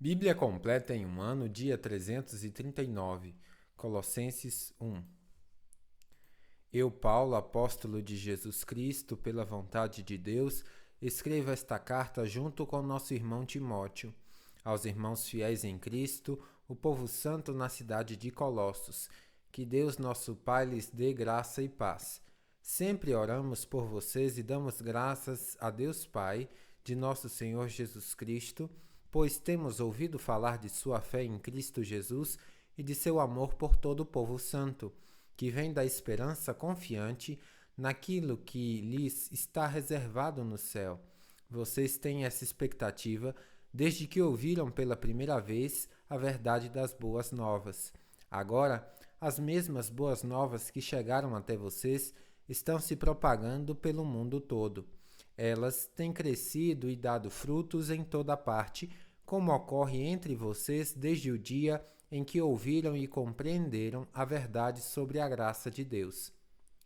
Bíblia completa em um ano, dia 339, Colossenses 1. Eu, Paulo, apóstolo de Jesus Cristo, pela vontade de Deus, escrevo esta carta junto com nosso irmão Timóteo, aos irmãos fiéis em Cristo, o povo santo na cidade de Colossos. Que Deus, nosso Pai, lhes dê graça e paz. Sempre oramos por vocês e damos graças a Deus Pai, de nosso Senhor Jesus Cristo, pois temos ouvido falar de sua fé em Cristo Jesus e de seu amor por todo o povo santo, que vem da esperança confiante naquilo que lhes está reservado no céu. Vocês têm essa expectativa desde que ouviram pela primeira vez a verdade das boas novas. Agora, as mesmas boas novas que chegaram até vocês estão se propagando pelo mundo todo. Elas têm crescido e dado frutos em toda parte, como ocorre entre vocês desde o dia em que ouviram e compreenderam a verdade sobre a graça de Deus.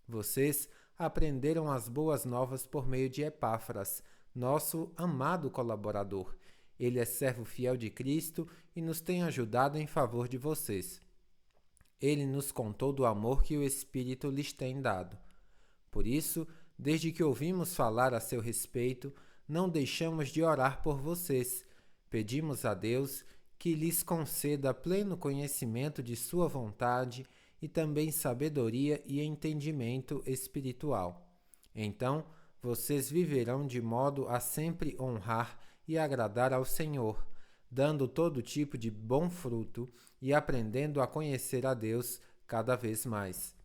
Vocês aprenderam as boas novas por meio de Epáfras, nosso amado colaborador. Ele é servo fiel de Cristo e nos tem ajudado em favor de vocês. Ele nos contou do amor que o Espírito lhes tem dado. Por isso, desde que ouvimos falar a seu respeito, não deixamos de orar por vocês. Pedimos a Deus que lhes conceda pleno conhecimento de sua vontade e também sabedoria e entendimento espiritual. Então, vocês viverão de modo a sempre honrar e agradar ao Senhor, dando todo tipo de bom fruto e aprendendo a conhecer a Deus cada vez mais.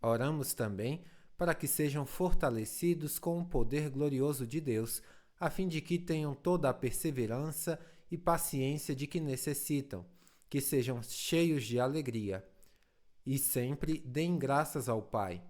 Oramos também para que sejam fortalecidos com o poder glorioso de Deus, a fim de que tenham toda a perseverança e paciência de que necessitam, que sejam cheios de alegria. E sempre deem graças ao Pai.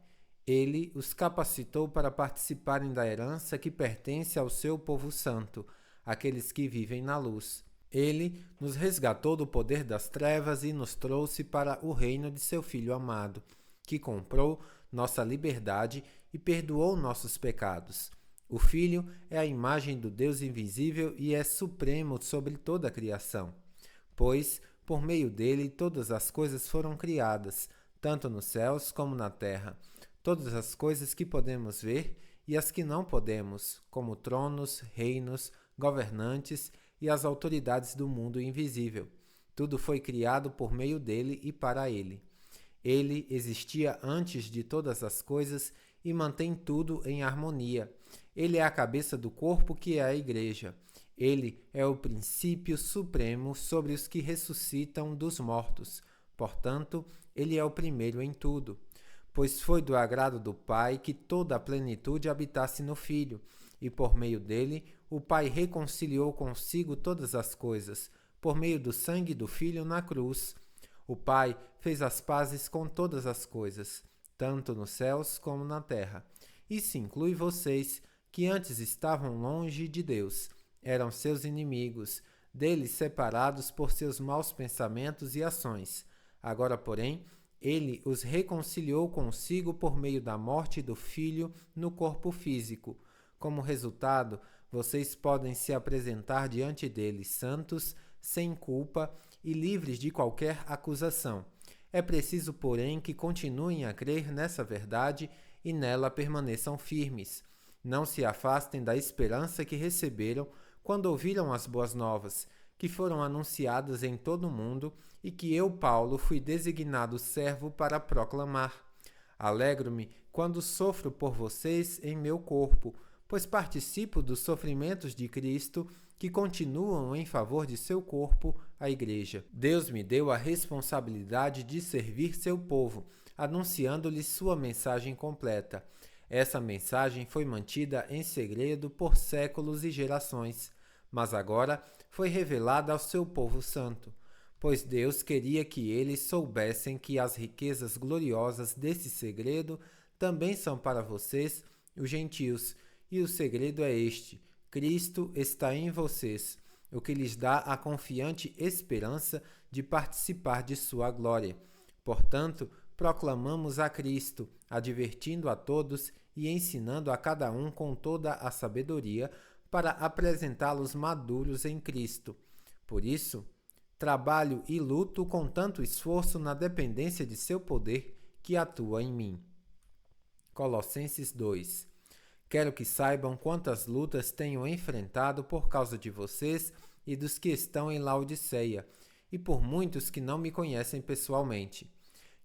Ele os capacitou para participarem da herança que pertence ao seu povo santo, aqueles que vivem na luz. Ele nos resgatou do poder das trevas e nos trouxe para o reino de seu Filho amado, que comprou nossa liberdade e perdoou nossos pecados. O Filho é a imagem do Deus invisível e é supremo sobre toda a criação, pois, por meio dele, todas as coisas foram criadas, tanto nos céus como na terra. Todas as coisas que podemos ver e as que não podemos, como tronos, reinos, governantes e as autoridades do mundo invisível. Tudo foi criado por meio dele e para ele. Ele existia antes de todas as coisas e mantém tudo em harmonia. Ele é a cabeça do corpo que é a Igreja. Ele é o princípio supremo sobre os que ressuscitam dos mortos. Portanto, ele é o primeiro em tudo. Pois foi do agrado do Pai que toda a plenitude habitasse no Filho, e por meio dele o Pai reconciliou consigo todas as coisas, por meio do sangue do Filho na cruz. O Pai fez as pazes com todas as coisas, tanto nos céus como na terra. Isso inclui vocês, que antes estavam longe de Deus, eram seus inimigos, deles separados por seus maus pensamentos e ações. Agora, porém, ele os reconciliou consigo por meio da morte do Filho no corpo físico. Como resultado, vocês podem se apresentar diante dele santos, sem culpa e livres de qualquer acusação. É preciso, porém, que continuem a crer nessa verdade e nela permaneçam firmes. Não se afastem da esperança que receberam quando ouviram as boas novas, que foram anunciadas em todo o mundo e que eu, Paulo, fui designado servo para proclamar. Alegro-me quando sofro por vocês em meu corpo, pois participo dos sofrimentos de Cristo que continuam em favor de seu corpo, a Igreja. Deus me deu a responsabilidade de servir seu povo, anunciando-lhes sua mensagem completa. Essa mensagem foi mantida em segredo por séculos e gerações, mas agora foi revelada ao seu povo santo, pois Deus queria que eles soubessem que as riquezas gloriosas desse segredo também são para vocês, os gentios, e o segredo é este: Cristo está em vocês, o que lhes dá a confiante esperança de participar de sua glória. Portanto, proclamamos a Cristo, advertindo a todos e ensinando a cada um com toda a sabedoria, para apresentá-los maduros em Cristo. Por isso, trabalho e luto com tanto esforço na dependência de seu poder que atua em mim. Colossenses 2. Quero que saibam quantas lutas tenho enfrentado por causa de vocês e dos que estão em Laodiceia, e por muitos que não me conhecem pessoalmente.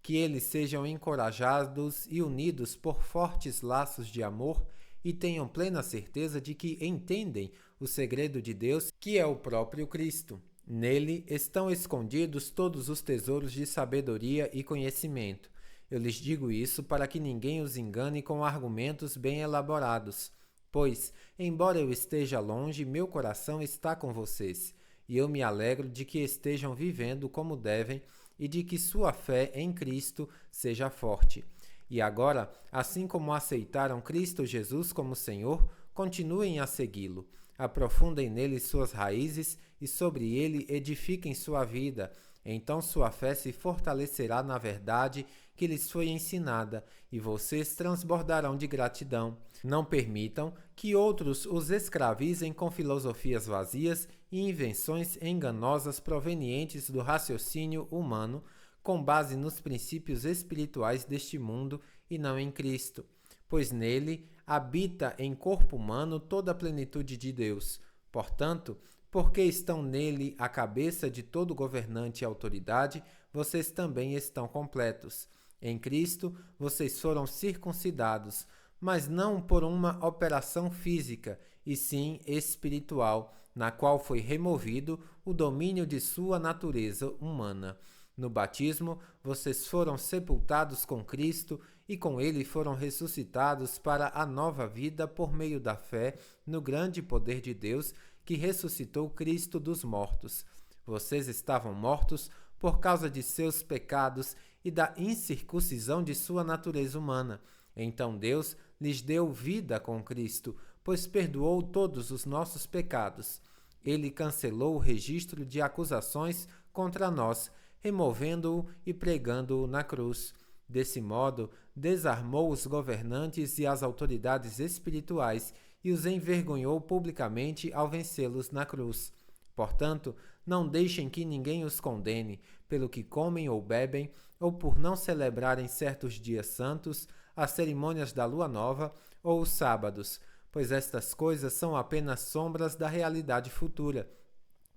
Que eles sejam encorajados e unidos por fortes laços de amor e tenham plena certeza de que entendem o segredo de Deus, que é o próprio Cristo. Nele estão escondidos todos os tesouros de sabedoria e conhecimento. Eu lhes digo isso para que ninguém os engane com argumentos bem elaborados. Pois, embora eu esteja longe, meu coração está com vocês, e eu me alegro de que estejam vivendo como devem e de que sua fé em Cristo seja forte. E agora, assim como aceitaram Cristo Jesus como Senhor, continuem a segui-lo. Aprofundem nele suas raízes e sobre ele edifiquem sua vida. Então sua fé se fortalecerá na verdade que lhes foi ensinada, e vocês transbordarão de gratidão. Não permitam que outros os escravizem com filosofias vazias e invenções enganosas provenientes do raciocínio humano, com base nos princípios espirituais deste mundo e não em Cristo, pois nele habita em corpo humano toda a plenitude de Deus. Portanto, porque estão nele a cabeça de todo governante e autoridade, vocês também estão completos. Em Cristo, vocês foram circuncidados, mas não por uma operação física, e sim espiritual, na qual foi removido o domínio de sua natureza humana. No batismo, vocês foram sepultados com Cristo e com ele foram ressuscitados para a nova vida por meio da fé no grande poder de Deus que ressuscitou Cristo dos mortos. Vocês estavam mortos por causa de seus pecados e da incircuncisão de sua natureza humana. Então Deus lhes deu vida com Cristo, pois perdoou todos os nossos pecados. Ele cancelou o registro de acusações contra nós, removendo-o e pregando-o na cruz. Desse modo, desarmou os governantes e as autoridades espirituais e os envergonhou publicamente ao vencê-los na cruz. Portanto, não deixem que ninguém os condene pelo que comem ou bebem, ou por não celebrarem certos dias santos, as cerimônias da lua nova ou os sábados, pois estas coisas são apenas sombras da realidade futura.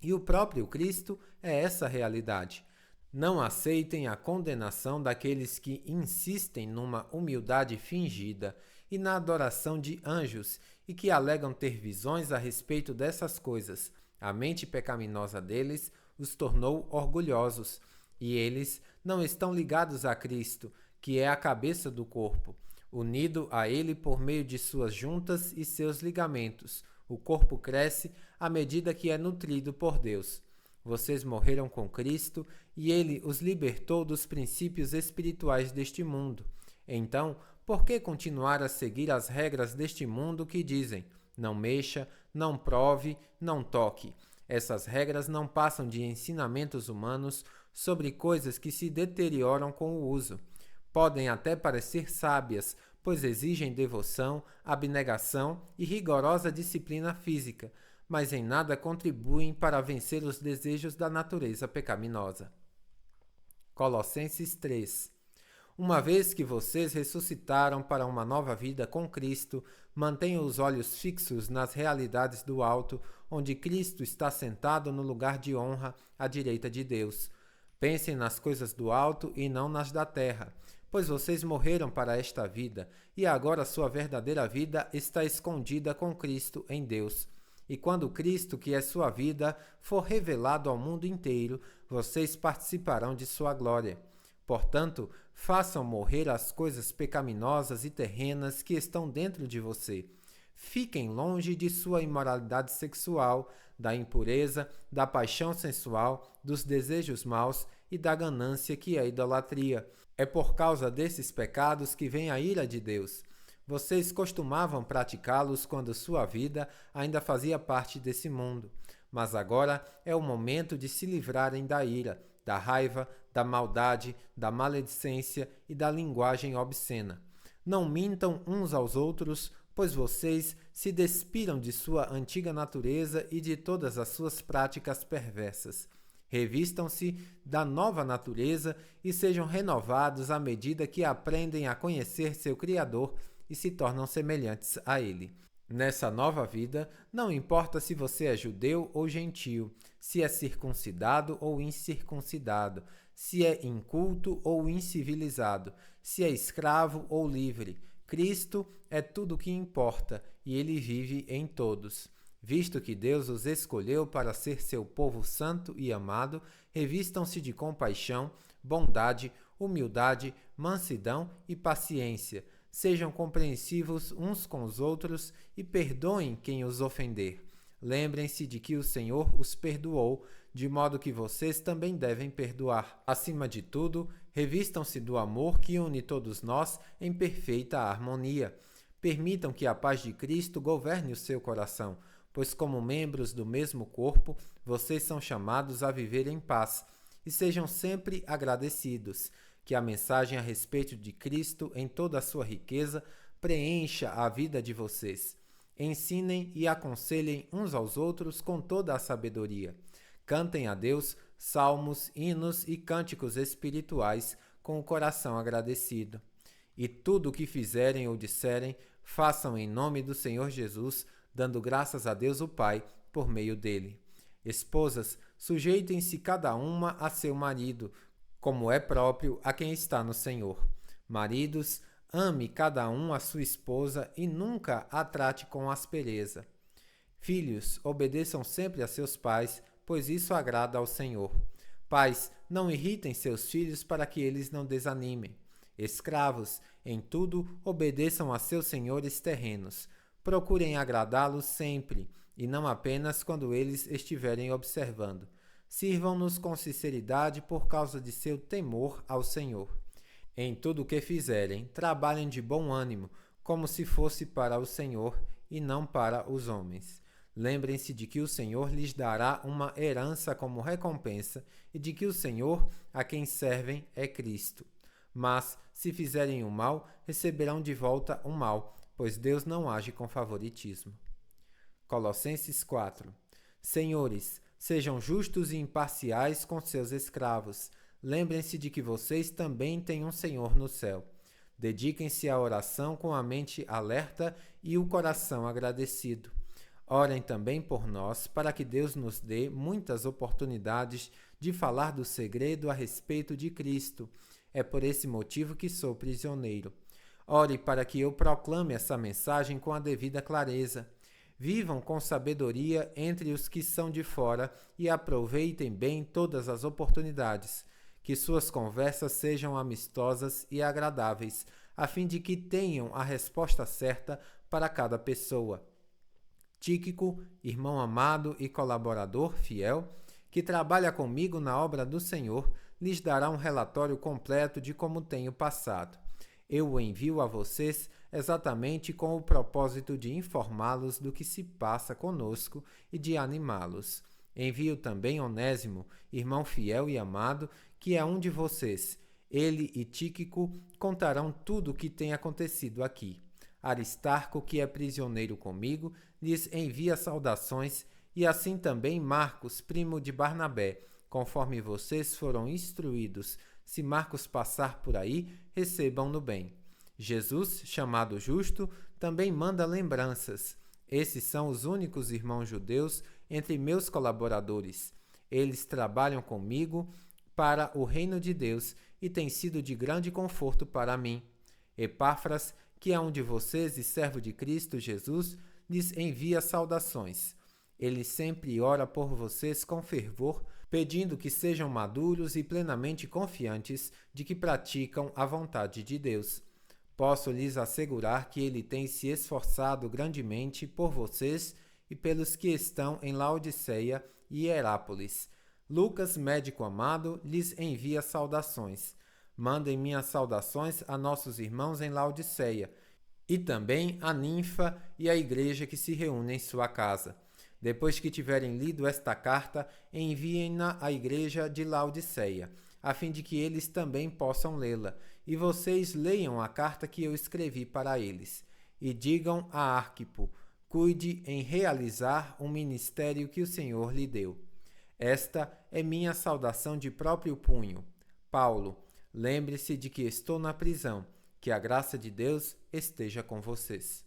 E o próprio Cristo é essa realidade. Não aceitem a condenação daqueles que insistem numa humildade fingida e na adoração de anjos e que alegam ter visões a respeito dessas coisas. A mente pecaminosa deles os tornou orgulhosos, e eles não estão ligados a Cristo, que é a cabeça do corpo, unido a ele por meio de suas juntas e seus ligamentos. O corpo cresce à medida que é nutrido por Deus. Vocês morreram com Cristo e ele os libertou dos princípios espirituais deste mundo. Então, por que continuar a seguir as regras deste mundo que dizem: não mexa, não prove, não toque? Essas regras não passam de ensinamentos humanos sobre coisas que se deterioram com o uso. Podem até parecer sábias, pois exigem devoção, abnegação e rigorosa disciplina física, mas em nada contribuem para vencer os desejos da natureza pecaminosa. Colossenses 3. Uma vez que vocês ressuscitaram para uma nova vida com Cristo, mantenham os olhos fixos nas realidades do alto, onde Cristo está sentado no lugar de honra à direita de Deus. Pensem nas coisas do alto e não nas da terra, pois vocês morreram para esta vida, e agora sua verdadeira vida está escondida com Cristo em Deus. E quando Cristo, que é sua vida, for revelado ao mundo inteiro, vocês participarão de sua glória. Portanto, façam morrer as coisas pecaminosas e terrenas que estão dentro de você. Fiquem longe de sua imoralidade sexual, da impureza, da paixão sensual, dos desejos maus e da ganância, que é a idolatria. É por causa desses pecados que vem a ira de Deus. Vocês costumavam praticá-los quando sua vida ainda fazia parte desse mundo. Mas agora é o momento de se livrarem da ira, da raiva, da maldade, da maledicência e da linguagem obscena. Não mintam uns aos outros, pois vocês se despiram de sua antiga natureza e de todas as suas práticas perversas. Revistam-se da nova natureza e sejam renovados à medida que aprendem a conhecer seu Criador e se tornam semelhantes a Ele. Nessa nova vida, não importa se você é judeu ou gentio, se é circuncidado ou incircuncidado, se é inculto ou incivilizado, se é escravo ou livre. Cristo é tudo o que importa e Ele vive em todos. Visto que Deus os escolheu para ser seu povo santo e amado, revistam-se de compaixão, bondade, humildade, mansidão e paciência. Sejam compreensivos uns com os outros e perdoem quem os ofender. Lembrem-se de que o Senhor os perdoou, de modo que vocês também devem perdoar. Acima de tudo, revistam-se do amor que une todos nós em perfeita harmonia. Permitam que a paz de Cristo governe o seu coração, pois como membros do mesmo corpo, vocês são chamados a viver em paz. E sejam sempre agradecidos. Que a mensagem a respeito de Cristo, em toda a sua riqueza, preencha a vida de vocês. Ensinem e aconselhem uns aos outros com toda a sabedoria. Cantem a Deus salmos, hinos e cânticos espirituais com o coração agradecido. E tudo o que fizerem ou disserem, façam em nome do Senhor Jesus, dando graças a Deus o Pai por meio dele. Esposas, sujeitem-se cada uma a seu marido, como é próprio a quem está no Senhor. Maridos, ame cada um a sua esposa e nunca a trate com aspereza. Filhos, obedeçam sempre a seus pais, pois isso agrada ao Senhor. Pais, não irritem seus filhos para que eles não desanimem. Escravos, em tudo, obedeçam a seus senhores terrenos. Procurem agradá-los sempre, e não apenas quando eles estiverem observando. Sirvam-nos com sinceridade por causa de seu temor ao Senhor. Em tudo o que fizerem, trabalhem de bom ânimo, como se fosse para o Senhor e não para os homens. Lembrem-se de que o Senhor lhes dará uma herança como recompensa e de que o Senhor, a quem servem, é Cristo. Mas, se fizerem o mal, receberão de volta o mal, pois Deus não age com favoritismo. Colossenses 4. Senhores, sejam justos e imparciais com seus escravos. Lembrem-se de que vocês também têm um Senhor no céu. Dediquem-se à oração com a mente alerta e o coração agradecido. Orem também por nós, para que Deus nos dê muitas oportunidades de falar do segredo a respeito de Cristo. É por esse motivo que sou prisioneiro. Ore para que eu proclame essa mensagem com a devida clareza. Vivam com sabedoria entre os que são de fora e aproveitem bem todas as oportunidades. Que suas conversas sejam amistosas e agradáveis, a fim de que tenham a resposta certa para cada pessoa. Tíquico, irmão amado e colaborador fiel, que trabalha comigo na obra do Senhor, lhes dará um relatório completo de como tenho passado. Eu o envio a vocês exatamente com o propósito de informá-los do que se passa conosco e de animá-los. Envio também Onésimo, irmão fiel e amado, que é um de vocês. Ele e Tíquico contarão tudo o que tem acontecido aqui. Aristarco, que é prisioneiro comigo, lhes envia saudações, e assim também Marcos, primo de Barnabé, conforme vocês foram instruídos. Se Marcos passar por aí, recebam-no bem. Jesus, chamado Justo, também manda lembranças. Esses são os únicos irmãos judeus entre meus colaboradores. Eles trabalham comigo para o reino de Deus e têm sido de grande conforto para mim. Epáfras, que é um de vocês e servo de Cristo Jesus, lhes envia saudações. Ele sempre ora por vocês com fervor, pedindo que sejam maduros e plenamente confiantes de que praticam a vontade de Deus. Posso lhes assegurar que ele tem se esforçado grandemente por vocês e pelos que estão em Laodiceia e Herápolis. Lucas, médico amado, lhes envia saudações. Mandem minhas saudações a nossos irmãos em Laodiceia, e também a Ninfa e a igreja que se reúne em sua casa. Depois que tiverem lido esta carta, enviem-na à igreja de Laodiceia, a fim de que eles também possam lê-la, e vocês leiam a carta que eu escrevi para eles. E digam a Arquipo: cuide em realizar um ministério que o Senhor lhe deu. Esta é minha saudação de próprio punho. Paulo, lembre-se de que estou na prisão, que a graça de Deus esteja com vocês.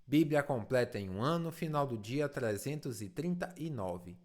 Bíblia completa em um ano, final do dia 339.